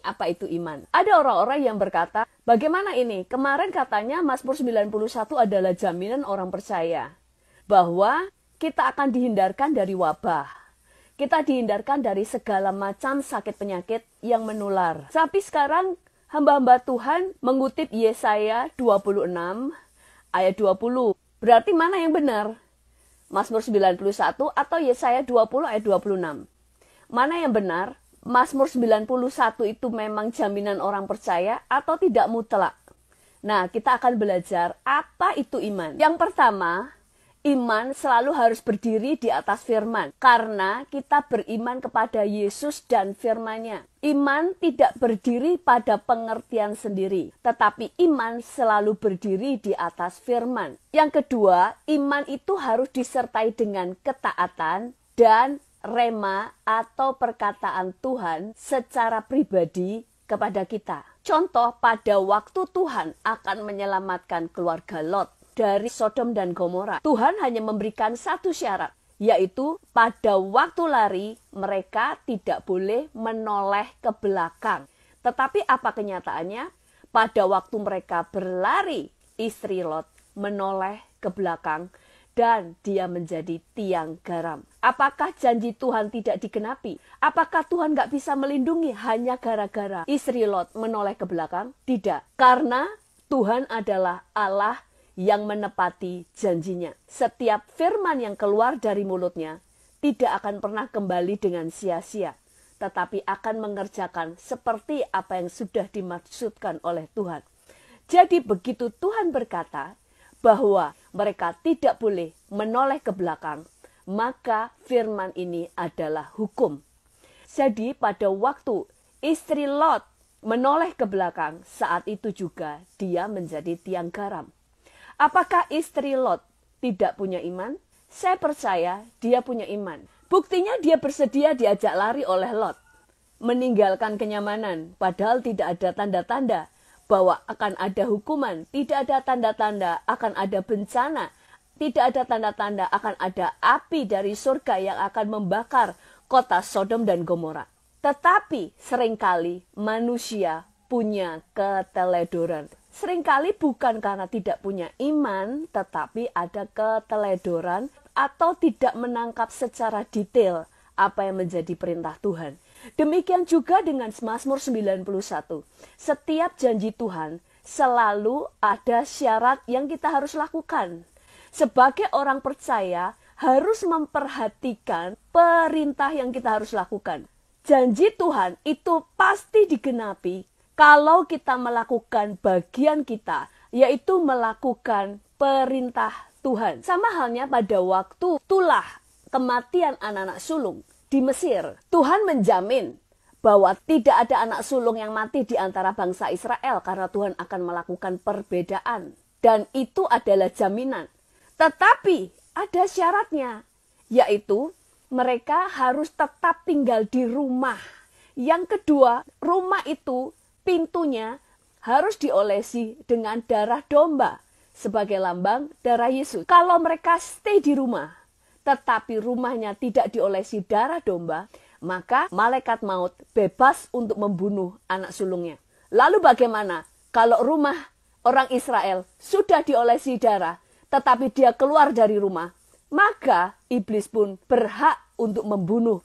apa itu iman. Ada orang-orang yang berkata, bagaimana ini? Kemarin katanya Mazmur 91 adalah jaminan orang percaya bahwa kita akan dihindarkan dari wabah. Kita dihindarkan dari segala macam sakit penyakit yang menular. Tapi sekarang hamba-hamba Tuhan mengutip Yesaya 26 ayat 20. Berarti mana yang benar? Mazmur 91 atau Yesaya 20 ayat 26? Mana yang benar? Mazmur 91 itu memang jaminan orang percaya atau tidak mutlak? Nah, kita akan belajar apa itu iman. Yang pertama, iman selalu harus berdiri di atas firman. Karena kita beriman kepada Yesus dan firman-Nya. Iman tidak berdiri pada pengertian sendiri. Tetapi iman selalu berdiri di atas firman. Yang kedua, iman itu harus disertai dengan ketaatan dan rema atau perkataan Tuhan secara pribadi kepada kita. Contoh, pada waktu Tuhan akan menyelamatkan keluarga Lot dari Sodom dan Gomora, Tuhan hanya memberikan satu syarat, yaitu pada waktu lari mereka tidak boleh menoleh ke belakang. Tetapi apa kenyataannya? Pada waktu mereka berlari, istri Lot menoleh ke belakang dan dia menjadi tiang garam. Apakah janji Tuhan tidak digenapi? Apakah Tuhan gak bisa melindungi hanya gara-gara istri Lot menoleh ke belakang? Tidak, karena Tuhan adalah Allah yang menepati janjinya. Setiap firman yang keluar dari mulutnya tidak akan pernah kembali dengan sia-sia, tetapi akan mengerjakan seperti apa yang sudah dimaksudkan oleh Tuhan. Jadi begitu Tuhan berkata bahwa mereka tidak boleh menoleh ke belakang, maka firman ini adalah hukum. Jadi pada waktu istri Lot menoleh ke belakang, saat itu juga dia menjadi tiang garam. Apakah istri Lot tidak punya iman? Saya percaya dia punya iman. Buktinya dia bersedia diajak lari oleh Lot, meninggalkan kenyamanan, padahal tidak ada tanda-tanda bahwa akan ada hukuman, tidak ada tanda-tanda akan ada bencana, tidak ada tanda-tanda akan ada api dari surga yang akan membakar kota Sodom dan Gomora. Tetapi seringkali manusia punya keteledoran. Seringkali bukan karena tidak punya iman, tetapi ada keteledoran atau tidak menangkap secara detail apa yang menjadi perintah Tuhan. Demikian juga dengan Mazmur 91. Setiap janji Tuhan selalu ada syarat yang kita harus lakukan. Sebagai orang percaya harus memperhatikan perintah yang kita harus lakukan. Janji Tuhan itu pasti digenapi kalau kita melakukan bagian kita, yaitu melakukan perintah Tuhan. Sama halnya pada waktu itulah kematian anak-anak sulung di Mesir. Tuhan menjamin bahwa tidak ada anak sulung yang mati di antara bangsa Israel karena Tuhan akan melakukan perbedaan. Dan itu adalah jaminan. Tetapi ada syaratnya, yaitu mereka harus tetap tinggal di rumah. Yang kedua, rumah itu pintunya harus diolesi dengan darah domba sebagai lambang darah Yesus. Kalau mereka stay di rumah, tetapi rumahnya tidak diolesi darah domba, maka malaikat maut bebas untuk membunuh anak sulungnya. Lalu bagaimana kalau rumah orang Israel sudah diolesi darah, tetapi dia keluar dari rumah? Maka iblis pun berhak untuk membunuh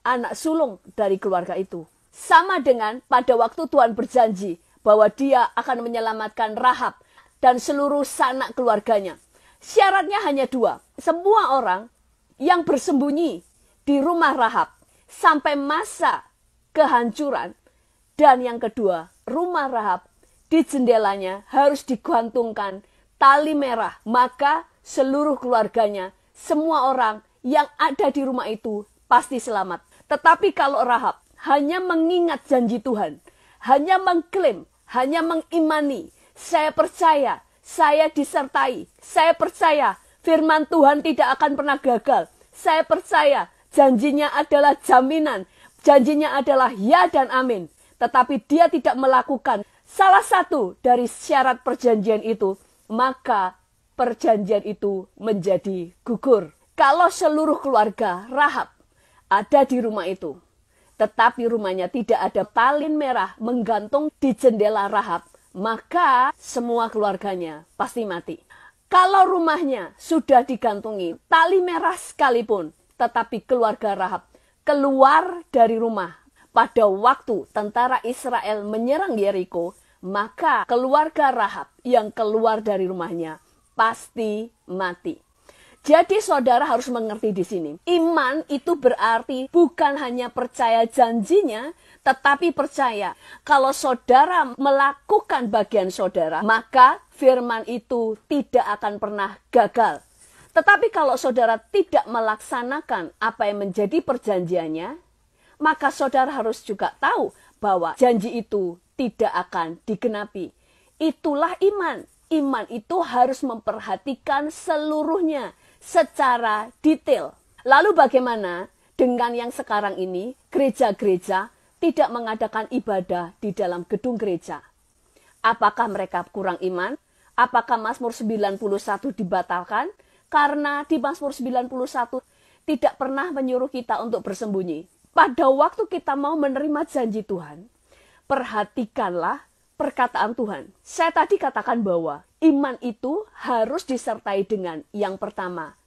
anak sulung dari keluarga itu. Sama dengan pada waktu Tuhan berjanji bahwa dia akan menyelamatkan Rahab dan seluruh sanak keluarganya. Syaratnya hanya dua. Semua orang yang bersembunyi di rumah Rahab sampai masa kehancuran. Dan yang kedua, rumah Rahab di jendelanya harus digantungkan tali merah. Maka seluruh keluarganya, semua orang yang ada di rumah itu pasti selamat. Tetapi kalau Rahab hanya mengingat janji Tuhan, hanya mengklaim, hanya mengimani, saya percaya, saya disertai, saya percaya firman Tuhan tidak akan pernah gagal, saya percaya janjinya adalah jaminan, janjinya adalah ya dan amin. Tetapi dia tidak melakukan salah satu dari syarat perjanjian itu, maka perjanjian itu menjadi gugur. Kalau seluruh keluarga Rahab ada di rumah itu, tetapi rumahnya tidak ada tali merah menggantung di jendela Rahab, maka semua keluarganya pasti mati. Kalau rumahnya sudah digantungi tali merah sekalipun, tetapi keluarga Rahab keluar dari rumah pada waktu tentara Israel menyerang Yeriko, maka keluarga Rahab yang keluar dari rumahnya pasti mati. Jadi saudara harus mengerti di sini. Iman itu berarti bukan hanya percaya janjinya, tetapi percaya kalau saudara melakukan bagian saudara, maka firman itu tidak akan pernah gagal. Tetapi kalau saudara tidak melaksanakan apa yang menjadi perjanjiannya, maka saudara harus juga tahu bahwa janji itu tidak akan digenapi. Itulah iman. Iman itu harus memperhatikan seluruhnya secara detail. Lalu bagaimana dengan yang sekarang ini gereja-gereja tidak mengadakan ibadah di dalam gedung gereja? Apakah mereka kurang iman? Apakah Mazmur 91 dibatalkan? Karena di Mazmur 91 tidak pernah menyuruh kita untuk bersembunyi. Pada waktu kita mau menerima janji Tuhan, perhatikanlah perkataan Tuhan. Saya tadi katakan bahwa iman itu harus disertai dengan yang pertama,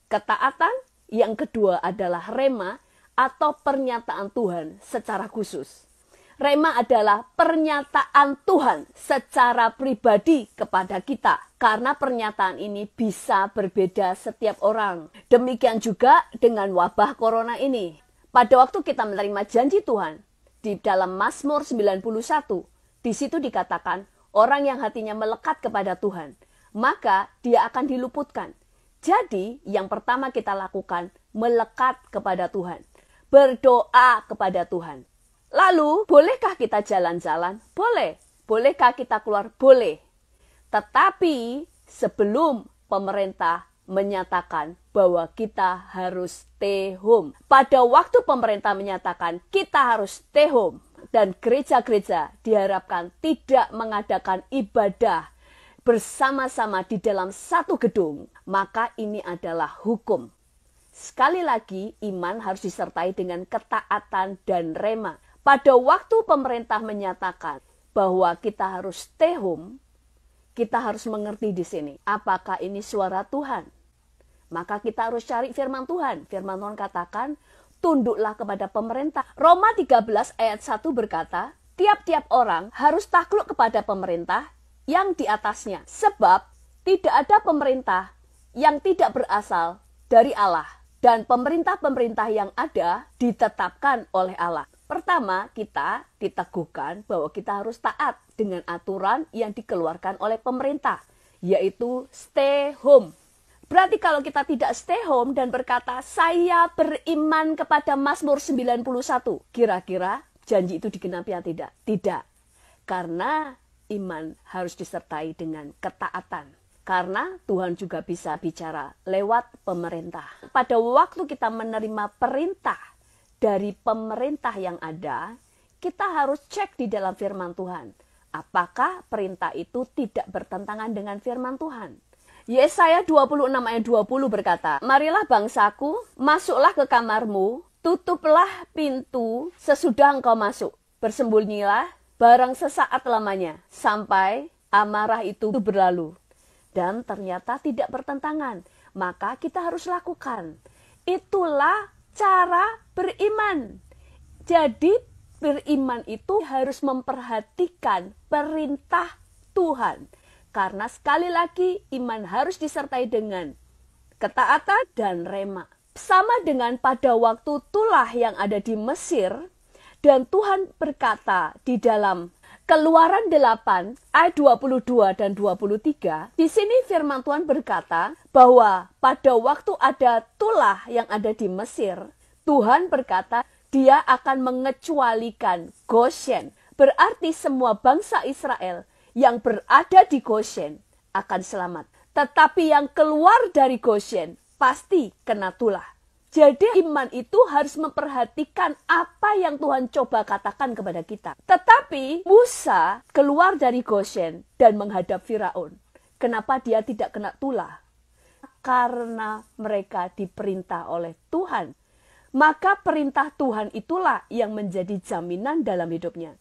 ketaatan, yang kedua adalah rema atau pernyataan Tuhan secara khusus. Rema adalah pernyataan Tuhan secara pribadi kepada kita. Karena pernyataan ini bisa berbeda setiap orang. Demikian juga dengan wabah corona ini. Pada waktu kita menerima janji Tuhan, di dalam Mazmur 91, di situ dikatakan, orang yang hatinya melekat kepada Tuhan, maka dia akan diluputkan. Jadi, yang pertama kita lakukan, melekat kepada Tuhan. Berdoa kepada Tuhan. Lalu, bolehkah kita jalan-jalan? Boleh. Bolehkah kita keluar? Boleh. Tetapi, sebelum pemerintah menyatakan bahwa kita harus stay home. Pada waktu pemerintah menyatakan kita harus stay home, dan gereja-gereja diharapkan tidak mengadakan ibadah bersama-sama di dalam satu gedung, maka ini adalah hukum. Sekali lagi, iman harus disertai dengan ketaatan dan rema. Pada waktu pemerintah menyatakan bahwa kita harus stay home, kita harus mengerti di sini, apakah ini suara Tuhan? Maka kita harus cari firman Tuhan. Firman Tuhan katakan, tunduklah kepada pemerintah. Roma 13 ayat 1 berkata, tiap-tiap orang harus takluk kepada pemerintah yang di atasnya. Sebab tidak ada pemerintah yang tidak berasal dari Allah. Dan pemerintah-pemerintah yang ada ditetapkan oleh Allah. Pertama, kita diteguhkan bahwa kita harus taat dengan aturan yang dikeluarkan oleh pemerintah, yaitu stay home. Berarti kalau kita tidak stay home dan berkata, saya beriman kepada Mazmur 91, kira-kira janji itu digenapi atau tidak? Tidak. Karena iman harus disertai dengan ketaatan. Karena Tuhan juga bisa bicara lewat pemerintah. Pada waktu kita menerima perintah dari pemerintah yang ada, kita harus cek di dalam firman Tuhan. Apakah perintah itu tidak bertentangan dengan firman Tuhan? Yesaya 26 ayat 20 berkata, marilah bangsaku, masuklah ke kamarmu, tutuplah pintu sesudah engkau masuk. Bersembunyilah barang sesaat lamanya, sampai amarah itu berlalu. Dan ternyata tidak bertentangan, maka kita harus lakukan. Itulah cara beriman. Jadi beriman itu harus memperhatikan perintah Tuhan. Karena sekali lagi iman harus disertai dengan ketaatan dan rema. Sama dengan pada waktu Tulah yang ada di Mesir, dan Tuhan berkata di dalam Keluaran 8 ayat 22 dan 23, di sini firman Tuhan berkata bahwa pada waktu ada Tulah yang ada di Mesir, Tuhan berkata dia akan mengecualikan Goshen. Berarti semua bangsa Israel yang berada di Goshen akan selamat. Tetapi yang keluar dari Goshen pasti kena Tulah. Jadi iman itu harus memperhatikan apa yang Tuhan coba katakan kepada kita. Tetapi Musa keluar dari Goshen dan menghadap Firaun. Kenapa dia tidak kena Tulah? Karena mereka diperintah oleh Tuhan maka perintah Tuhan itulah yang menjadi jaminan dalam hidupnya.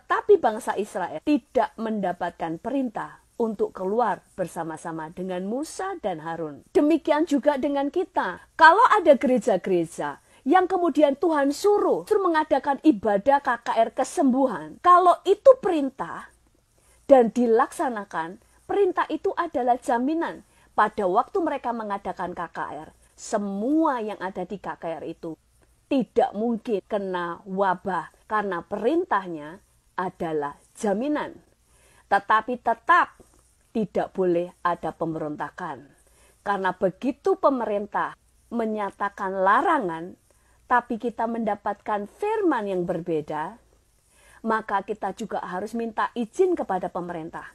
Tapi bangsa Israel tidak mendapatkan perintah untuk keluar bersama-sama dengan Musa dan Harun. Demikian juga dengan kita. Kalau ada gereja-gereja yang kemudian Tuhan suruh mengadakan ibadah KKR kesembuhan, kalau itu perintah dan dilaksanakan, perintah itu adalah jaminan. Pada waktu mereka mengadakan KKR, semua yang ada di KKR itu tidak mungkin kena wabah karena perintahnya adalah jaminan. Tetapi tetap tidak boleh ada pemberontakan. Karena begitu pemerintah menyatakan larangan, tapi kita mendapatkan firman yang berbeda, maka kita juga harus minta izin kepada pemerintah.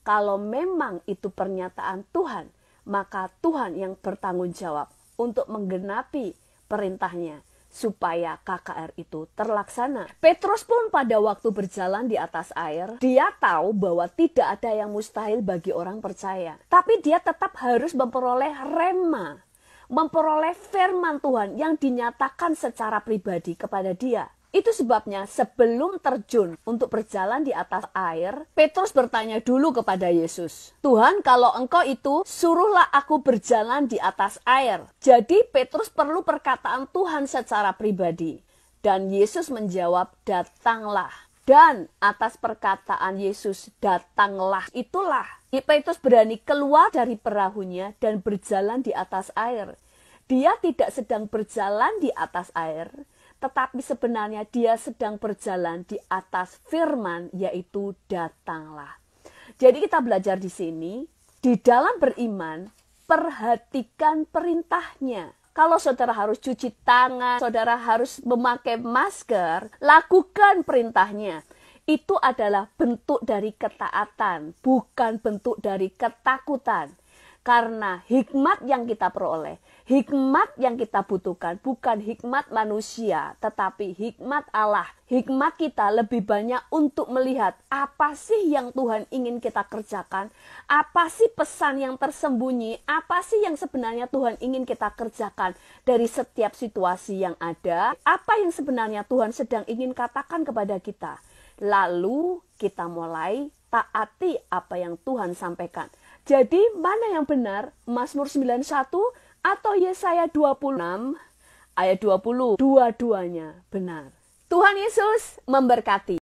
Kalau memang itu pernyataan Tuhan, maka Tuhan yang bertanggung jawab untuk menggenapi perintahnya supaya KKR itu terlaksana. Petrus pun pada waktu berjalan di atas air, dia tahu bahwa tidak ada yang mustahil bagi orang percaya. Tapi dia tetap harus memperoleh rema, memperoleh firman Tuhan yang dinyatakan secara pribadi kepada dia. Itu sebabnya sebelum terjun untuk berjalan di atas air, Petrus bertanya dulu kepada Yesus, "Tuhan, kalau Engkau itu, suruhlah aku berjalan di atas air." Jadi Petrus perlu perkataan Tuhan secara pribadi. Dan Yesus menjawab, "Datanglah." Dan atas perkataan Yesus, "Datanglah," itulah Petrus berani keluar dari perahunya dan berjalan di atas air. Dia tidak sedang berjalan di atas air, tetapi sebenarnya dia sedang berjalan di atas firman, yaitu datanglah. Jadi kita belajar di sini, di dalam beriman, perhatikan perintahnya. Kalau saudara harus cuci tangan, saudara harus memakai masker, lakukan perintahnya. Itu adalah bentuk dari ketaatan, bukan bentuk dari ketakutan. Karena hikmat yang kita peroleh, hikmat yang kita butuhkan bukan hikmat manusia, tetapi hikmat Allah. Hikmat kita lebih banyak untuk melihat apa sih yang Tuhan ingin kita kerjakan, apa sih pesan yang tersembunyi, apa sih yang sebenarnya Tuhan ingin kita kerjakan dari setiap situasi yang ada, apa yang sebenarnya Tuhan sedang ingin katakan kepada kita. Lalu kita mulai taati apa yang Tuhan sampaikan. Jadi mana yang benar? Mazmur 91 atau Yesaya 26 ayat 20? Dua-duanya benar. Tuhan Yesus memberkati.